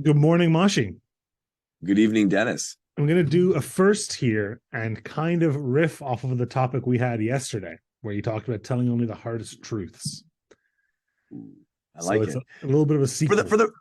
Good morning, Mashi. Good evening, Dennis. I'm going to do a first here and kind of riff off of the topic we had yesterday, where you talked about telling only the hardest truths. Ooh, I So like it's it. a little bit of a For the sequel. for the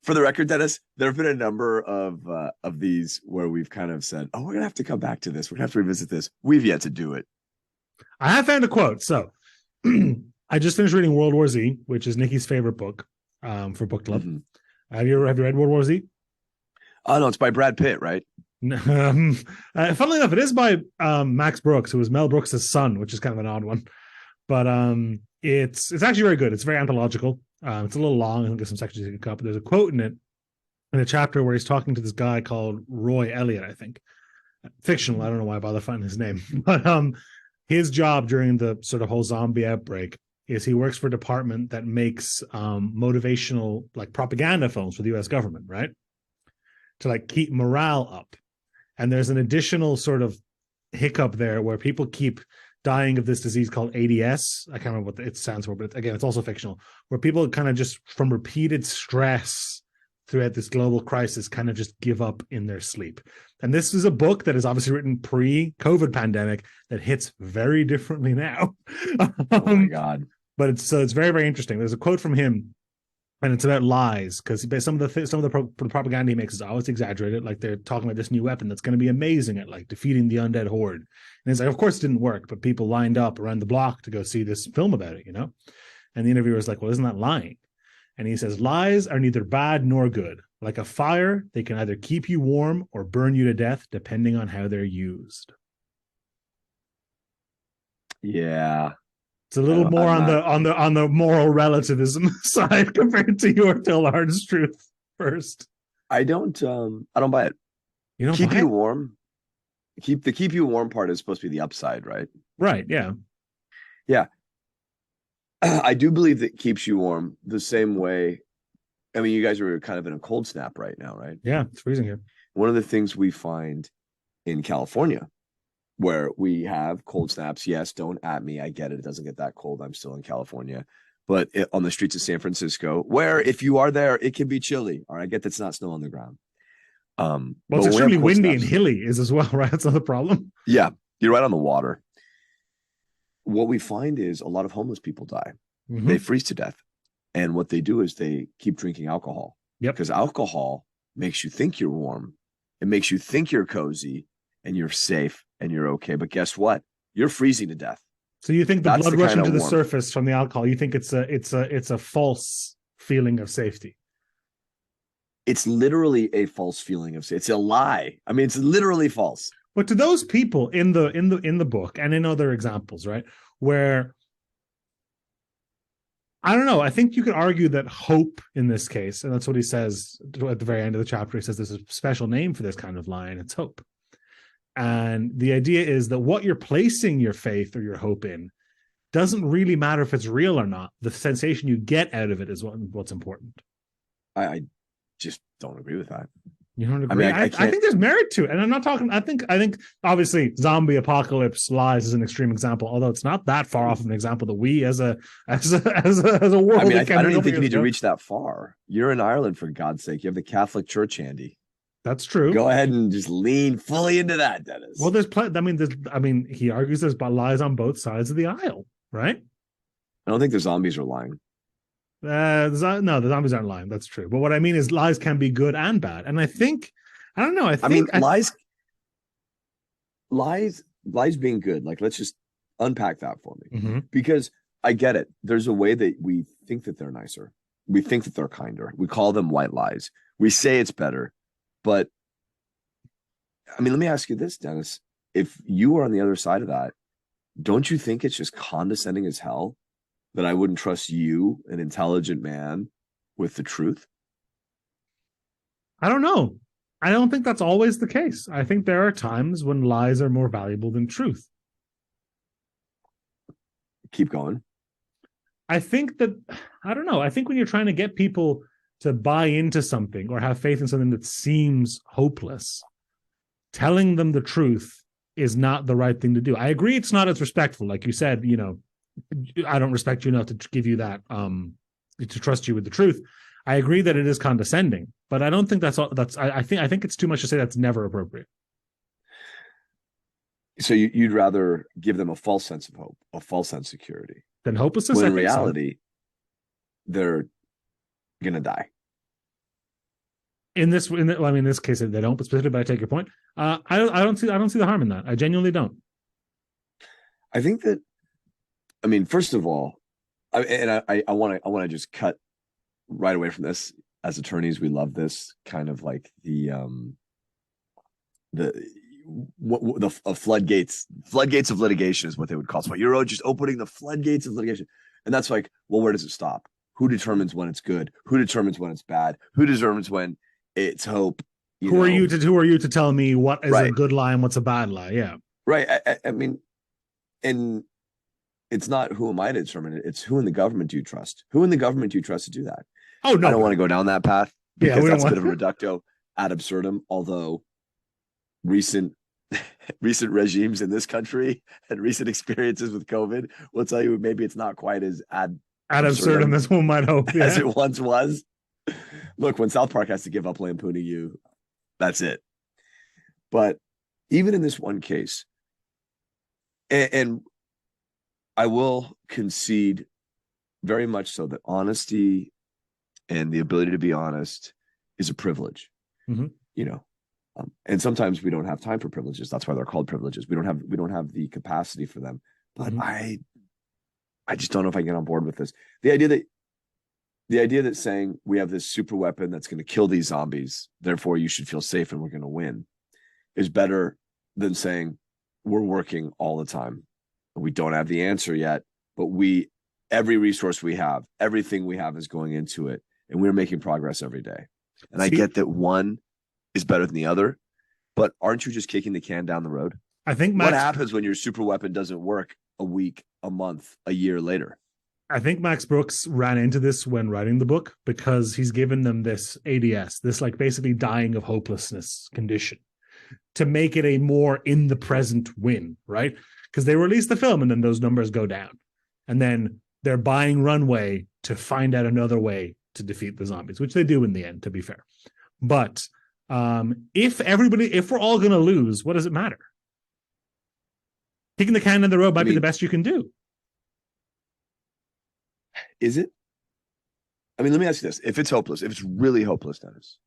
for the record, Dennis, there have been a number of these where we've kind of said, "Oh, we're gonna have to come back to this. We're gonna have to revisit this." We've yet to do it. I have found a quote. So I just finished reading World War Z, which is Nikki's favorite book for book club. Mm-hmm. Have you read World War Z? Oh no, it's by Brad Pitt, right? Funnily enough, it is by Max Brooks, who was Mel Brooks' son, which is kind of an odd one. But it's actually very good. It's very anthological. It's a little long. I think there's some sections you can cut, but there's a quote in it in a chapter where he's talking to this guy called Roy Elliott, I think. Fictional. I don't know why I bother finding his name. But his job during the sort of whole zombie outbreak is he works for a department that makes motivational like propaganda films for the US government, right? To like keep morale up. And there's an additional sort of hiccup there where people keep dying of this disease called ADS. I can't remember what it stands for, but again, it's also fictional, where people kind of just from repeated stress throughout this global crisis kind of just give up in their sleep. And this is a book that is obviously written pre-COVID pandemic that hits very differently now. Oh my God. But it's very, very interesting. There's a quote from him, and it's about lies, because some of the propaganda he makes is always exaggerated. Like they're talking about this new weapon that's going to be amazing at like defeating the undead horde, and it's like, of course, it didn't work, but people lined up around the block to go see this film about it, you know. And the interviewer was like, "Well, isn't that lying?" And he says, "Lies are neither bad nor good. Like a fire, they can either keep you warm or burn you to death, depending on how they're used." Yeah. It's a little more I'm on not. the moral relativism side compared to your tell the hardest truth first. I don't buy it. You don't Keep buy you it? warm. Keep you warm part is supposed to be the upside, right? Right, yeah. Yeah. I do believe that keeps you warm the same way. I mean, you guys are kind of in a cold snap right now, right? Yeah, it's freezing here. One of the things we find in California where we have cold snaps. Yes, don't at me. I get it. It doesn't get that cold. I'm still in California. But on the streets of San Francisco, where if you are there, it can be chilly. All right, I get that's not snow on the ground. Well, it's but extremely windy and snaps, hilly is as well, right? That's another problem. yeah, you're right on the water. What we find is a lot of homeless people die. Mm-hmm. They freeze to death. And what they do is they keep drinking alcohol. Yep. Because alcohol makes you think you're warm. It makes you think you're cozy and you're safe and you're okay. But guess what? You're freezing to death. So you think the That's blood the rushing kind to of the warmth. surface from the alcohol, you think it's a false feeling of safety. It's literally a false feeling of safety. It's a lie. I mean, it's literally false. But to those people in the book and in other examples, right, where I don't know, I think you could argue that hope in this case, and that's what he says at the very end of the chapter, he says there's a special name for this kind of lie, and it's hope. And the idea is that what you're placing your faith or your hope in doesn't really matter if it's real or not. The sensation you get out of it is what's important. I just don't agree with that. You don't agree? I mean, I think there's merit to it, and I'm not talking. I think obviously zombie apocalypse lies is an extreme example, although it's not that far off of an example that we as a world. I mean, I don't even think you need to reach that far. You're in Ireland, for God's sake. You have the Catholic Church handy. That's true. Go ahead and just lean fully into that, Dennis. Well, there's plenty. I mean, he argues there's lies on both sides of the aisle, right? I don't think the zombies are lying. No, the zombies aren't lying. That's true. But what I mean is lies can be good and bad. And I don't know. I mean, lies being good. Like, let's just unpack that for me. Mm-hmm. Because I get it. There's a way that we think that they're nicer. We think that they're kinder. We call them white lies. We say it's better. But I mean, let me ask you this, Dennis. If you were on the other side of that, don't you think it's just condescending as hell that I wouldn't trust you, an intelligent man, with the truth? I don't know. I don't think that's always the case. I think there are times when lies are more valuable than truth. Keep going. I think that, I don't know. I think when you're trying to get people to buy into something or have faith in something that seems hopeless, telling them the truth is not the right thing to do. I agree it's not as respectful. Like you said, you know, I don't respect you enough to give you that, to trust you with the truth. I agree that it is condescending, but I don't think that's all. I think it's too much to say that's never appropriate. So you'd rather give them a false sense of hope, a false sense of security, Then hopelessness. when I in think so. reality they're gonna die. In this, well, I mean, in this case they don't, but specifically, but I take your point. I don't see the harm in that. I genuinely don't. I think that, I mean, first of all, I want to just cut right away from this. As attorneys, we love this kind of like the floodgates of litigation is what they would call it. So you're just opening the floodgates of litigation, and that's like, well, where does it stop? Who determines when it's good? Who determines when it's bad? Who determines when it's hope? Who are you to tell me what is right. a good lie and what's a bad lie? Yeah, right. I mean, and it's not who am I to determine it. It's who in the government do you trust? Who in the government do you trust to do that? Oh no, I don't want to go down that path because yeah, that's a bit of a reducto ad absurdum. Although recent regimes in this country and recent experiences with COVID will tell you maybe it's not quite as ad absurdum as one might hope, as it once was. Look, when South Park has to give up lampooning you, that's it. But even in this one case, and I will concede very much so that honesty and the ability to be honest is a privilege. Mm-hmm. You know, and sometimes we don't have time for privileges. That's why they're called privileges. We don't have the capacity for them. But I just don't know if I can get on board with this. The idea that saying we have this super weapon that's going to kill these zombies, therefore you should feel safe and we're going to win, is better than saying we're working all the time. We don't have the answer yet, but every resource we have, everything we have is going into it, and we're making progress every day. And I get that one is better than the other, but aren't you just kicking the can down the road? I think what happens when your super weapon doesn't work a week, a month, a year later? I think Max Brooks ran into this when writing the book because he's given them this ADS, this like basically dying of hopelessness condition, to make it a more in the present win, right? Because they release the film and then those numbers go down. And then they're buying runway to find out another way to defeat the zombies, which they do in the end, to be fair. But if we're all going to lose, what does it matter? Kicking the can down the road might be the best you can do. Is it? I mean, let me ask you this. If it's hopeless, if it's really hopeless, Dennis,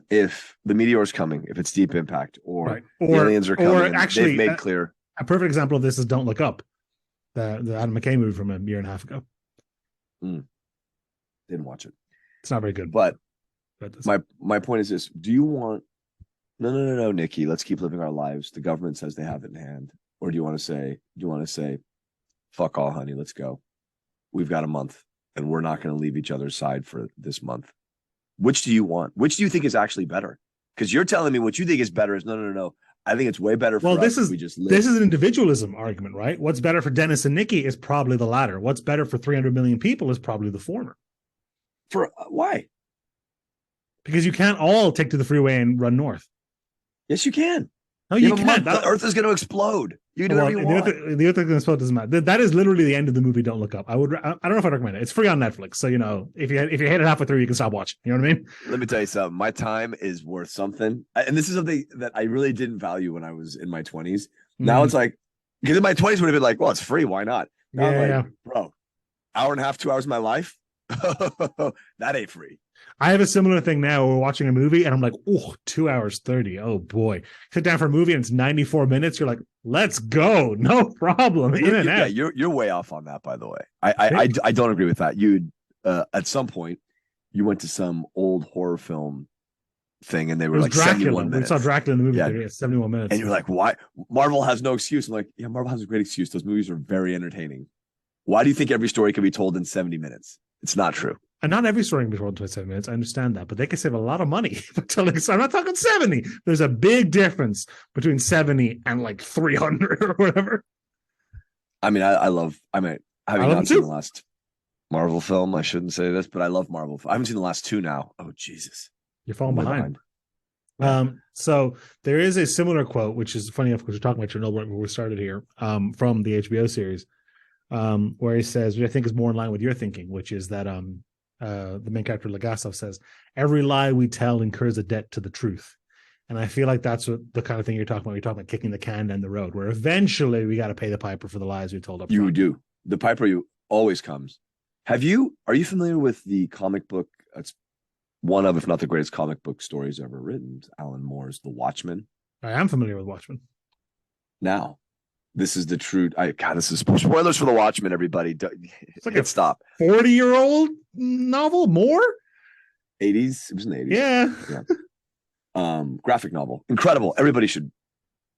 if the meteor is coming, if it's Deep Impact, or the aliens are coming, or actually, they've made clear. A perfect example of this is Don't Look Up, the Adam McKay movie from a year and a half ago. Didn't watch it. It's not very good. But my point is this: do you want? No, Nikki. Let's keep living our lives. The government says they have it in hand. Or do you want to say, fuck all, honey, let's go. We've got a month and we're not going to leave each other's side for this month. Which do you want? Which do you think is actually better? Because you're telling me what you think is better is no. I think it's way better for us if we just live. This is an individualism argument, right? What's better for Dennis and Nikki is probably the latter. What's better for 300 million people is probably the former. For why? Because you can't all take to the freeway and run north. Yes, you can. No, you can't. The Earth is going to explode. You can do whatever you want. The Earth is going to explode doesn't matter. That is literally the end of the movie. Don't Look Up. I don't know if I'd recommend it. It's free on Netflix, so if you hate it halfway through, you can stop watching. You know what I mean? Let me tell you something. My time is worth something, and this is something that I really didn't value when I was in my 20s. Now it's like, because in my 20s would have been like, well, it's free. Why not? Now bro, hour and a half, 2 hours of my life. That ain't free. I have a similar thing now. We're watching a movie and I'm like, 2 hours 30. Oh boy. Sit down for a movie and it's 94 minutes. You're like, let's go. No problem. In and out. Yeah, you're way off on that, by the way. I don't agree with that. You at some point you went to some old horror film thing and they were like Dracula. 71 minutes. We saw Dracula in the movie. Yeah, 71 minutes. And you're like, why? Marvel has no excuse. I'm like, yeah, Marvel has a great excuse. Those movies are very entertaining. Why do you think every story can be told in 70 minutes? It's not true. And not every story can be told in 27 minutes. I understand that, but they can save a lot of money. I'm not talking 70. There's a big difference between 70 and like 300 or whatever. I mean, having not seen the last Marvel film, I shouldn't say this, but I love Marvel. I haven't seen the last two now. Oh, Jesus. You're falling behind. So there is a similar quote, which is funny enough because we're talking about Chernobyl right before we started here, from the HBO series, where he says, which I think is more in line with your thinking, which is that the main character Legasov says, every lie we tell incurs a debt to the truth. And I feel like that's what the kind of thing you're talking about. You're talking about kicking the can down the road, where eventually we got to pay the piper for the lies we told up front. You do. The piper you always comes. Are you familiar with the comic book? It's one of, if not the greatest comic book stories ever written, Alan Moore's The Watchmen. I am familiar with Watchmen. Now, this is the truth. This is spoilers for The Watchmen, everybody. It's like stop. 40-year-old novel, more? 80s? It was in the 80s. Yeah. Graphic novel. Incredible. Everybody should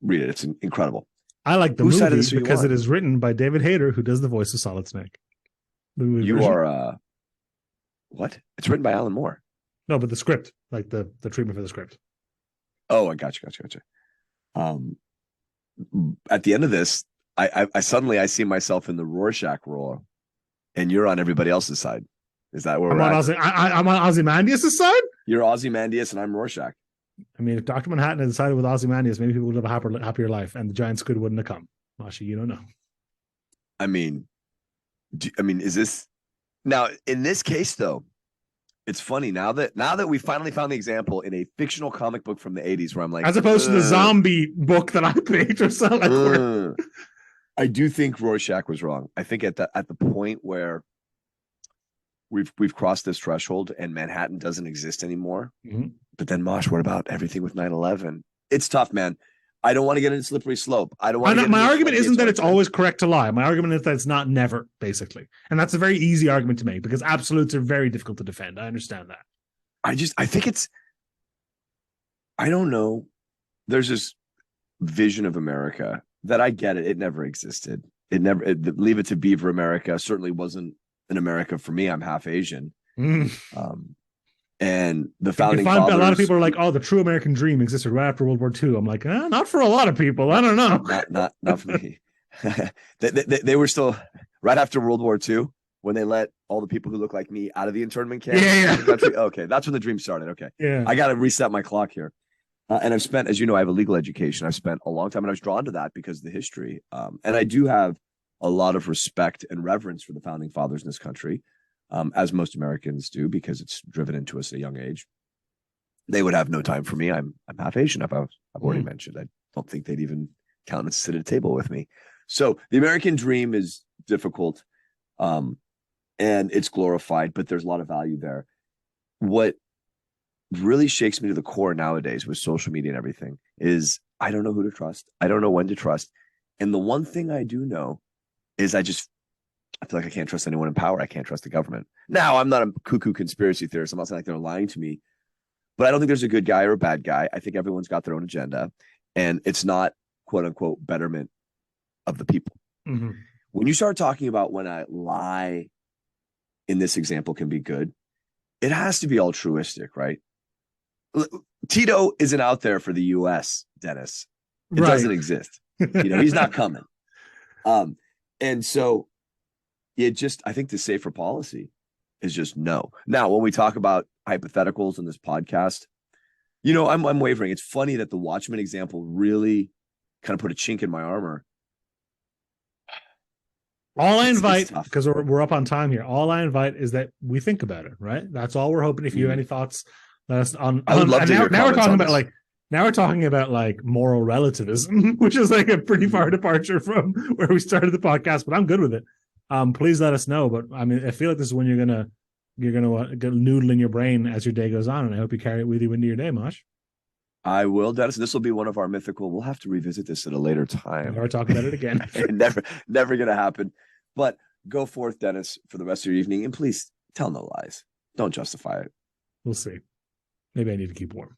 read it. It's incredible. I like the movie because it is written by David Hayter, who does the voice of Solid Snake. You are what? It's written by Alan Moore. No, but the script, like the treatment for the script. Oh, I gotcha. At the end of this, I suddenly see myself in the Rorschach role, and you're on everybody else's side. Is that where I'm on Ozymandias' side? You're Ozymandias and I'm Rorschach. I mean, if Dr. Manhattan had decided with Ozymandias, maybe people would live a happier life, and the giant squid wouldn't have come. Mashi, you don't know. I mean, is this now in this case though? It's funny now that we finally found the example in a fictional comic book from the 80s where I'm like, as opposed to the zombie book that I picked or something. I do think Rorschach was wrong. I think at the point where we've crossed this threshold and Manhattan doesn't exist anymore. Mm-hmm. But then, Mosh, what about everything with 9/11? It's tough, man. I don't want to get into slippery slope. I don't want to. My argument isn't that it's always correct to lie. My argument is that it's not never, basically. And that's a very easy argument to make because absolutes are very difficult to defend. I understand that. I think it's, I don't know. There's this vision of America that I get it. It never existed. Leave it to Beaver America certainly wasn't an America for me. I'm half Asian. And the founding fathers, a lot of people are like, "Oh, the true American dream existed right after World War II." I'm like, not for a lot of people. I don't know. Not for me. they were still right after World War II when they let all the people who look like me out of the internment camp. Yeah. Okay, that's when the dream started. Okay, yeah. I got to reset my clock here. And I've spent, as you know, I have a legal education. I've spent a long time, and I was drawn to that because of the history. And I do have a lot of respect and reverence for the founding fathers in this country. As most Americans do, because it's driven into us at a young age. They would have no time for me. I'm half Asian, I've already mentioned. I don't think they'd even count and sit at a table with me. So the American dream is difficult, and it's glorified, but there's a lot of value there. What really shakes me to the core nowadays with social media and everything is I don't know who to trust. I don't know when to trust. And the one thing I do know is I feel like I can't trust anyone in power. I can't trust the government. Now, I'm not a cuckoo conspiracy theorist. I'm not saying like they're lying to me, but I don't think there's a good guy or a bad guy. I think everyone's got their own agenda, and it's not quote unquote betterment of the people. Mm-hmm. When you start talking about when a lie in this example can be good, it has to be altruistic, right? Tito isn't out there for the U.S., Dennis. It doesn't exist. He's not coming. And so I think the safer policy is just no. Now, when we talk about hypotheticals in this podcast, I'm wavering. It's funny that the Watchmen example really kind of put a chink in my armor. All I invite, because we're up on time here, all I invite is that we think about it, right? That's all we're hoping. If you have any thoughts, let us on. I would love to hear now we're talking about this. Now we're talking about moral relativism, which is like a pretty far departure from where we started the podcast, but I'm good with it. Please let us know. But I mean, I feel like this is when you're gonna get noodle in your brain as your day goes on, and I hope you carry it with you into your day, Mosh. I will, Dennis. This will be one of our mythical. We'll have to revisit this at a later time. We're talking about it again. never gonna happen. But go forth, Dennis, for the rest of your evening, and please tell no lies. Don't justify it. We'll see. Maybe I need to keep warm.